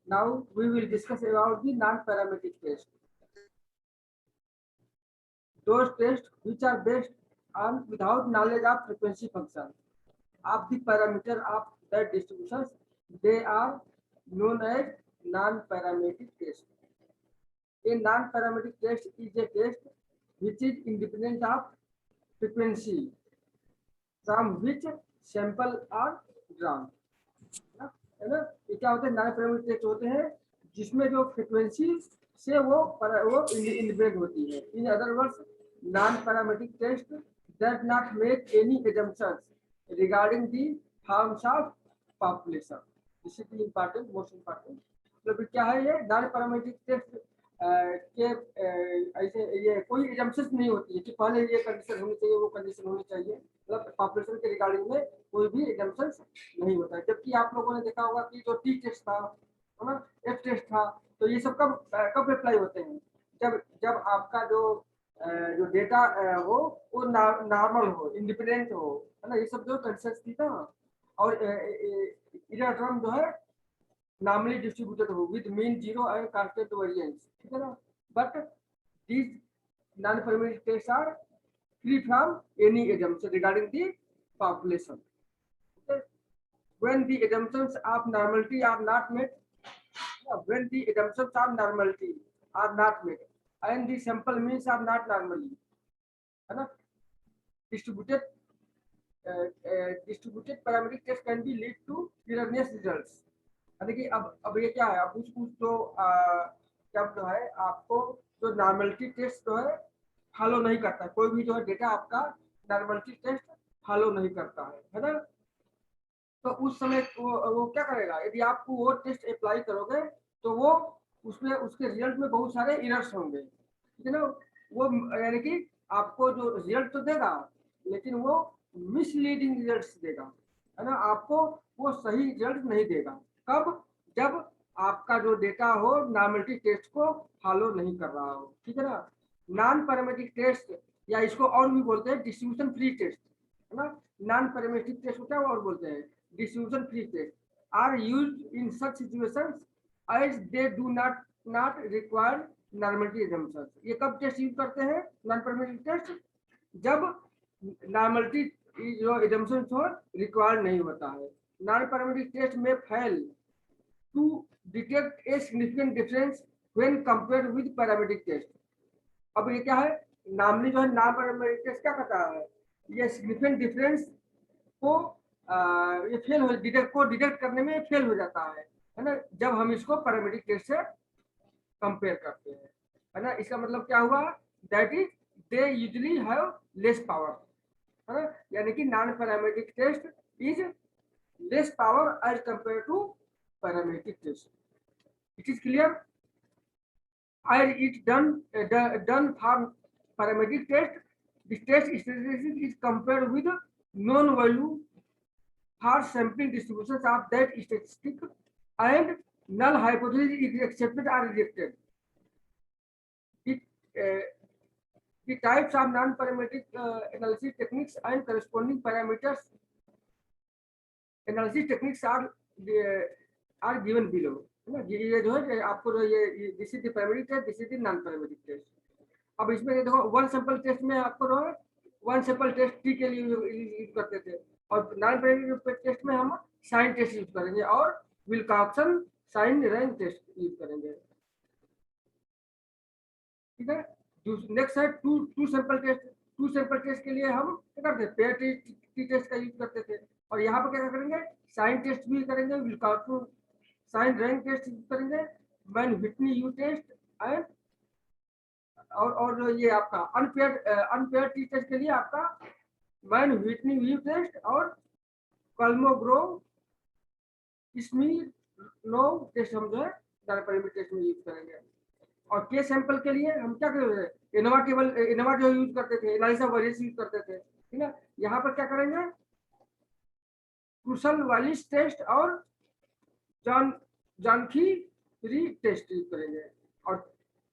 Now we will discuss about the non-parametric test. Those tests which are based on without knowledge of frequency function of the parameter of the distributions, they are known as non-parametric test. A non-parametric test is a test which is independent of frequency from which sample are drawn. है ना? ये क्या होते हैं? Non parametric test होते हैं जिसमें जो फ्रीक्वेंसी से वो इंडिपेंडेंट होती है. In other words, non parametric test does not make any assumptions regarding the forms of population. This is important, most important. मतलब क्या है ये नॉन पैरामीट्रिक टेस्ट के ऐसे ये कोई एजम्पशंस नहीं होती है कि पहले ये कंडीशन होनी चाहिए, वो कंडीशन होनी चाहिए. मतलब पॉपुलेशन के रिगार्डिंग में कोई भी एजम्पशंस नहीं होता है. जबकि आप लोगों ने देखा होगा कि जो टी टेस्ट था, है ना, एफ टेस्ट था, तो ये सब कब कब अप्लाई होते हैं? जब जब आपका जो डेटा हो वो नॉर्मल हो, इंडिपेंडेंट हो, है ना. ये सब जो कंडीशंस थी ना. और इनर टर्म जो है normally distributed हो with mean zero and constant variance, ठीक है ना. But these non-parametric tests are free from any assumption regarding the population. Okay? When the assumptions of normality are not met, when the assumptions of normality are not met and the sample means are not normally, है ना, distributed distributed parametric test can be lead to erroneous results. देखिए अब ये क्या है, अब कुछ तो क्या जो है आपको जो नॉर्मलिटी टेस्ट जो है फॉलो नहीं करता. कोई भी जो है डेटा आपका नॉर्मलिटी टेस्ट फॉलो नहीं करता है ना. तो उस समय वो क्या करेगा, यदि आप वो टेस्ट अप्लाई करोगे तो वो उसमें उसके रिजल्ट में बहुत सारे एरर्स होंगे, ठीक है ना. वो यानी कि आपको जो रिजल्ट तो देगा लेकिन वो मिसलीडिंग रिजल्ट्स देगा, है ना. आपको वो सही रिजल्ट नहीं देगा. कब? जब आपका जो डेटा हो नॉर्मलिटी टेस्ट को फॉलो नहीं कर रहा हो, ठीक है ना. नॉन पैरामीट्रिक टेस्ट या इसको और भी बोलते हैं डिस्ट्रीब्यूशन फ्री टेस्ट, है ना. नॉन पैरामीट्रिक टेस्ट को क्या और बोलते हैं? Distribution free test are used in such situations as they do not require normality assumptions. ये कब टेस्ट यूज करते हैं नॉन पैरामीट्रिक टेस्ट? जब नॉर्मलिटी जो assumptions हो रिक्वायर्ड नहीं होता है. नॉन पैरामीट्रिक टेस्ट में fail to detect a significant difference when compared with parametric test. अब ये क्या है, नॉर्मली जो है नॉन पैरामेट्रिक टेस्ट क्या करता है, ये सिग्निफिकेंट डिफरेंस को ये फेल हो डिटेक्ट करने में फेल हो जाता है ना, जब हम इसको पैरामेट्रिक टेस्ट से कंपेयर करते हैं, है ना. इसका मतलब क्या हुआ, that is they usually have less power, है ना. यानी कि non parametric test is less power as compare to parametric test. It is clear? As it done for parametric test, the test statistic is compared with known value for sampling distributions of that statistic, and null hypothesis is accepted or rejected. The types of non-parametric analysis techniques and corresponding parameters analysis techniques are given below, है ना. ये जो है आपको जो ये this is the parametric test, this is the non parametric test. अब इसमें देखो वन सैंपल टेस्ट में आपको जो है वन सैंपल टेस्ट टी के लिए यूज करते थे, और नॉन पैरामीट्रिक टेस्ट में हम साइन टेस्ट यूज करेंगे और Wilcoxon sign rank test use करेंगे, ठीक है. नेक्स्ट है two sample test. Two sample test के लिए हम क्या करते हैं, पेयर टी टेस्ट का यूज करते थे, और यहाँ पर क्या करेंगे, साइन टेस्ट भी करेंगे, विल्कॉक्सन साइन रैंक टेस्ट करेंगे, Mann Whitney U test and और ये आपका अनपेयर टी टेस्ट के लिए आपका मैन व्हिटनी यू टेस्ट और कॉल्मोग्रोव स्मीर्नोव टेस्ट हम जो है पैरामीट्रिक टेस्ट में यूज करेंगे. और के सैंपल के लिए हम क्या करेंगे, इनोवा जो यूज करते थे, एनालिसिस ऑफ वेरिएंस यूज करते थे, ठीक है. यहाँ पर क्या करेंगे, क्रूसल वालिस टेस्ट और जानकी री टेस्ट यूज करेंगे, और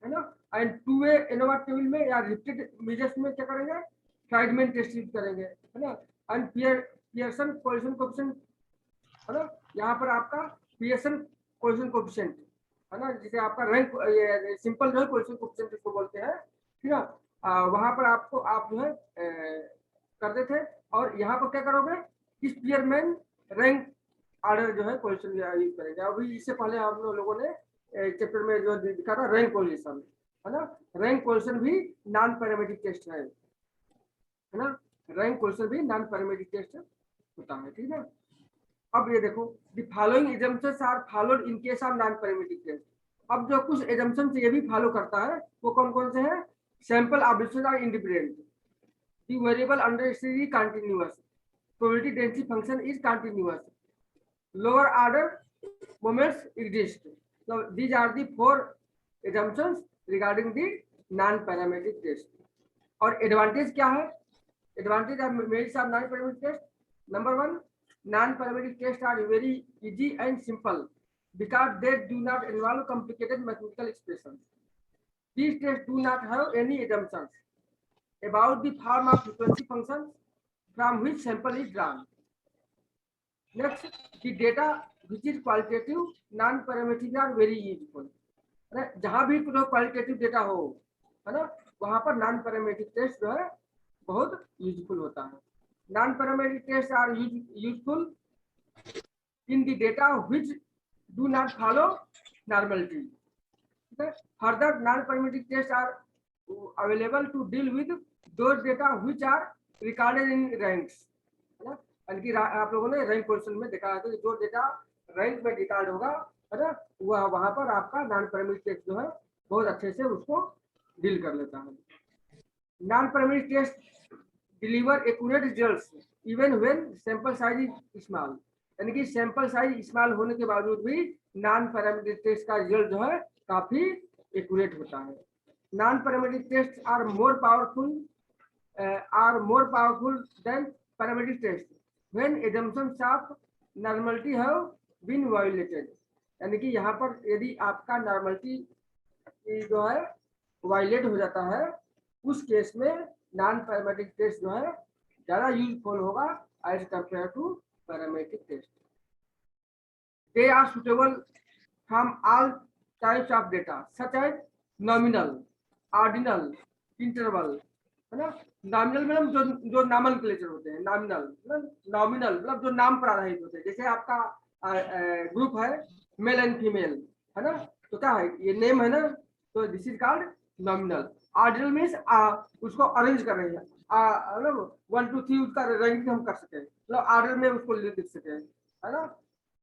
है ना. And two way ANOVA table में या रिपीटेड मेजर्स में क्या करेंगे, फ्राइडमैन टेस्ट यूज करेंगे, है ना. एंड पियर्सन कोएफिशिएंट, है ना. यहाँ पर आपका पियर्सन कोएफिशिएंट कोएफिशिएंट है ना, जिसे आपका रैंक, ये सिंपल जो है कोएफिशिएंट कोएफिशिएंट इसको बोलते हैं, ठीक है। वहां पर आपको आप जो है करते थे, और यहाँ पर क्या करोगे, इस स्पीयरमैन रैंक ऑर्डर जो है कोएफिशिएंट यूज करेंगे। अभी इससे पहले हम लोगों ने चैप्टर में जो दिखा था रैंक कोरिलेशन, है ना, रैंक कोरिलेशन भी नॉन पैरामीट्रिक टेस्ट है ना, रैंक कोरिलेशन भी नॉन पैरामीट्रिक टेस्ट होता है, ठीक है। अब ये देखो, the following assumptions are followed in case of non parametric test. अब जो कुछ एजम्पशंस ये भी फॉलो करता है वो कौन कौन से हैं? Sample observation are independent, the variable under study continuous, probability density function is continuous, lower order moments exist. So these are the 4 assumptions regarding the non-parametric test. और advantage क्या है? Advantage of merits of non-parametric test. Number 1, non-parametric tests are very easy and simple because they do not involve complicated mathematical expressions. These tests do not have any assumptions about the form of frequency functions from which sample is drawn. Next, the data which is qualitative non-parametric are very useful. जहां भी कोई qualitative data हो, है ना, वहां पर non parametric test जो है बहुत यूजफुल होता है। Non parametric test are useful in the data which do not follow normality. Further non parametric test are available to deal with those data which are recorded in ranks, है ना। यानी आप लोगों ने रैंक पोजीशन में देखा है कि जो डेटा रैंक में रिकॉर्ड होगा, है ना, वह वहां पर आपका नॉन पैरामीट्रिक टेस्ट जो है बहुत अच्छे से उसको डील कर लेता है। Non parametric test deliver accurate results even when sample size is small, यानी कि सैंपल साइज स्मॉल होने के बावजूद भी नॉन पैरामीट्रिक टेस्ट का रिजल्ट जो है काफी एक्यूरेट होता है। Non parametric test are more powerful than parametric test when assumptions of normality have been violated, यानी कि यहाँ पर यदि आपका नॉर्मलिटी जो है वायलेट हो जाता है, उस केस में नॉन पैरामीट्रिक टेस्ट जो है ज्यादा यूजफुल होगा as compare to parametric test. They are suitable from all types of data such as nominal, ordinal, interval, है ना। नॉमिनल मतलब जो नॉमेनक्लेचर होते हैं, नॉमिनल मतलब जो नाम पर आधारित होते हैं। जैसे आपका ग्रुप है मेल एंड फीमेल, है ना, तो क्या है, ये नेम है ना, तो this is called nominal. Ordinal means उसको अरेंज कर रहे हैं, मतलब 1 2 3 उसका रैंकिंग हम कर सके, मतलब ऑर्डर में उसको लिख सके, है ना,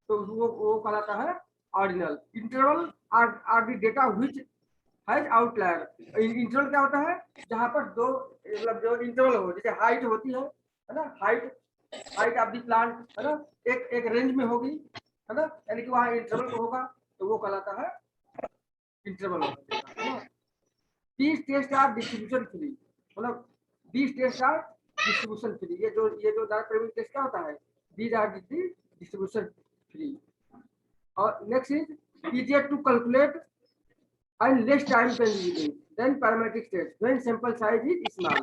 तो वो कहलाता है ordinal. Interval are the data which has outlier. Interval क्या होता है? जहां पर दो, मतलब जो इंटरवल हो, जैसे हाइट होती है ना, हाइट ऑफ द प्लांट, है ना, एक रेंज में होगी, है ना, यानी कि वहां इंटरवल होगा, तो वो कहलाता है interval. These test are distribution free, मतलब these test are distribution free. ये जो नॉन पैरामीट्रिक टेस्ट क्या होता है? These are distribution free. और next is easier to calculate and less time consuming than parametric test when sample size is small,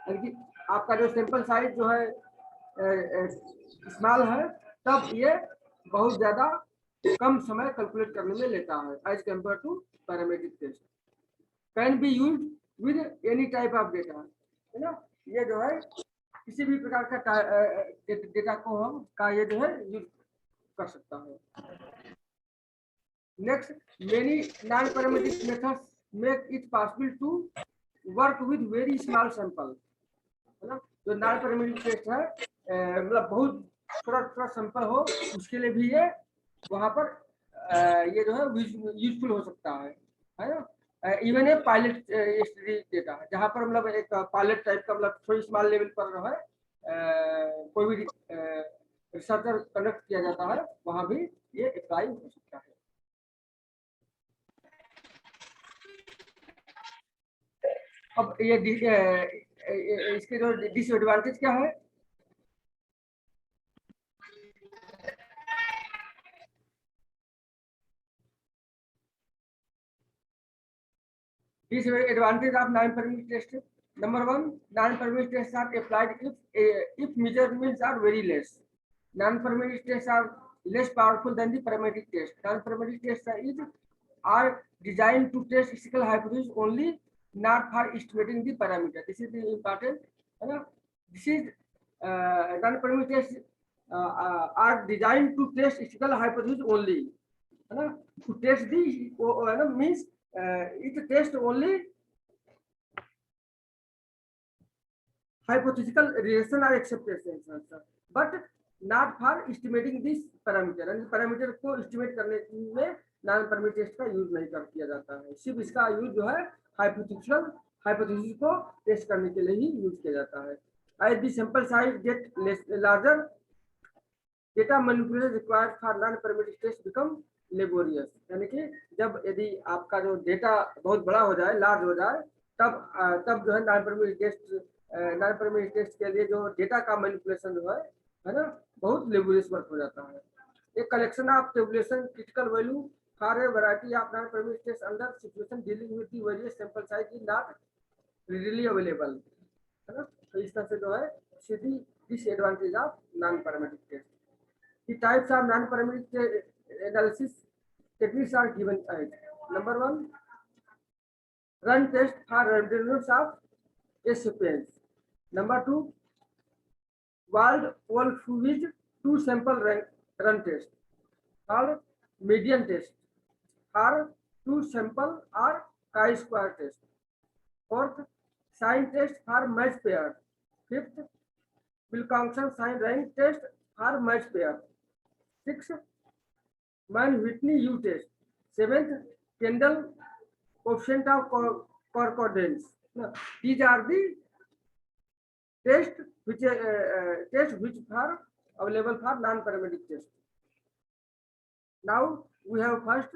यानी कि आपका जो सैंपल साइज जो है स्मॉल है, तब ये बहुत ज्यादा कम समय कैलकुलेट करने में लेता है as compare to parametric test. Can be used with any type of data, है ना, ये जो है किसी भी प्रकार का डेटा को हम का ये जो है यूज कर सकता है। Next, many non-parametric methods make it possible to work with very small sample, है ना। जो नॉन पैरामीट्रिक टेस्ट है, मतलब बहुत थोड़ा सैंपल हो, उसके लिए भी ये वहां पर ये जो है यूजफुल हो सकता है ना। Even a pilot study data, जहां पर मतलब एक पायलट टाइप का, मतलब थोड़ी स्मॉल लेवल पर जो है कोई भी रिसर्चर कंडक्ट किया जाता है, वहां भी ये अप्लाई हो सकता है। अब ये इसके जो डिसएडवांटेज क्या है? Disadvantage of non-parametric test. Number 1, non-parametric tests are applied if measurements are very less. Non-parametric tests are less powerful than the parametric test. Non-parametric tests are designed to test statistical hypothesis only, not for estimating the parameter. This is the important. This is non-parametric tests are designed to test statistical hypothesis only. To test the means it tests only hypothetical relation or acceptation, but not for estimating this parameter. And parameter को estimate करने में non parametric test का use नहीं कर किया जाता है, सिर्फ इसका यूज जो है हाइपोथेटिकल हाइपोथेसिस को टेस्ट करने के लिए ही यूज किया जाता है. As the sample size get larger, data manipulation required for non-parametric test become laborious. यानी कि जब यदि आपका जो डेटा बहुत बड़ा हो जाए, लार्ज हो जाए, तब जो है नॉन parametric टेस्ट के लिए जो डेटा का मैनिपुलेशन जो है ना, बहुत लेबोरियस वर्क हो जाता है. एक collection of tabulation critical value for a variety of non parametric test under situation dealing with the various sample size is not readily available, है ना. तो इस तरह से जो है सीधी disadvantage of non parametric test. The types of non-parametric analysis techniques are given as: number 1, run test for randomness of a sequence. Number 2, Wald-Wolfowitz two-sample run test. Third, median test. Fourth, two-sample or chi-square test. Fourth, sign test for match pair. Fifth, Wilcoxon sign rank test for match pair. Sixth, Mann-Whitney U test. Seventh, Kendall coefficient of concordance. These are the tests which are available for non-parametric test. Now we have first